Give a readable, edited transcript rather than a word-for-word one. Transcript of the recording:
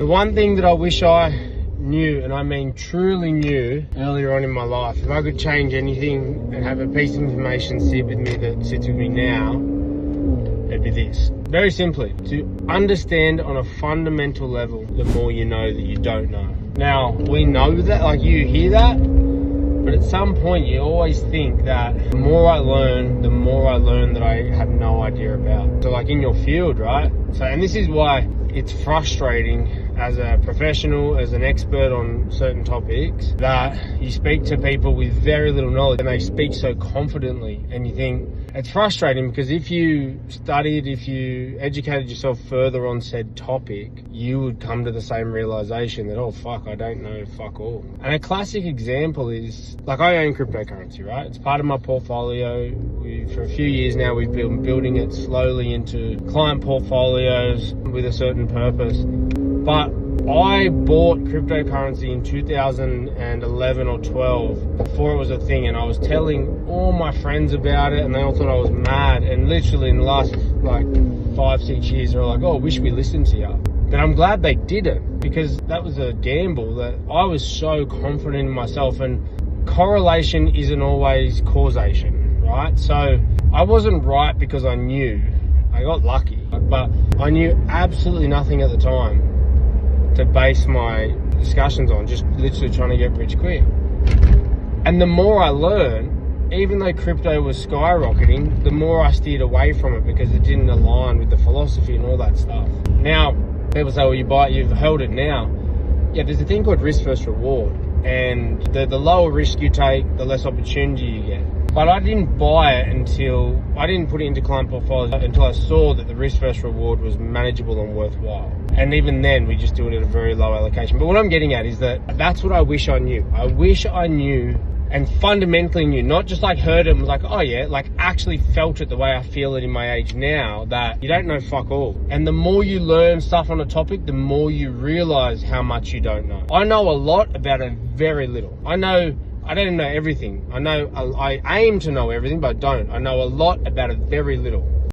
The one thing that I wish I knew, and I mean truly knew, earlier on in my life, if I could change anything and have a piece of information sit with me that sits with me now, it'd be this. Very simply, to understand on a fundamental level, the more you know that you don't know. Now, we know that, like you hear that, but at some point you always think that the more I learn, the more I learn that I have no idea about. So like in your field, right? So, and this is why it's frustrating as a professional, as an expert on certain topics, that you speak to people with very little knowledge and they speak so confidently, and you think it's frustrating because if you studied, if you educated yourself further on said topic, you would come to the same realization that, oh fuck, I don't know fuck all. And a classic example is, like, I own cryptocurrency, right? It's part of my portfolio. For a few years now, we've been building it slowly into client portfolios with a certain purpose. But I bought cryptocurrency in 2011 or 12 before it was a thing, and I was telling all my friends about it and they all thought I was mad, and literally in the last like 5-6 years they're like, oh, I wish we listened to you. But I'm glad they didn't, because that was a gamble. That I was so confident in myself, and correlation isn't always causation, right? So I wasn't right because I knew. I got lucky, but I knew absolutely nothing at the time to base my discussions on, just literally trying to get rich quick. And the more I learned, even though crypto was skyrocketing, the more I steered away from it because it didn't align with the philosophy and all that stuff. Now, people say, well, you buy it, you've held it now. Yeah, there's a thing called risk versus reward. And the lower risk you take, the less opportunity you get. But I didn't buy it until, I didn't put it into client portfolios until I saw that the risk versus reward was manageable and worthwhile. And even then, we just do it at a very low allocation. But what I'm getting at is that that's what I wish I knew. I wish I knew, and fundamentally knew, not just like heard it and was like, oh yeah, like actually felt it the way I feel it in my age now, that you don't know fuck all. And the more you learn stuff on a topic, the more you realize how much you don't know. I know a lot about a very little. I don't know everything. I aim to know everything, but I don't. I know a lot about a very little.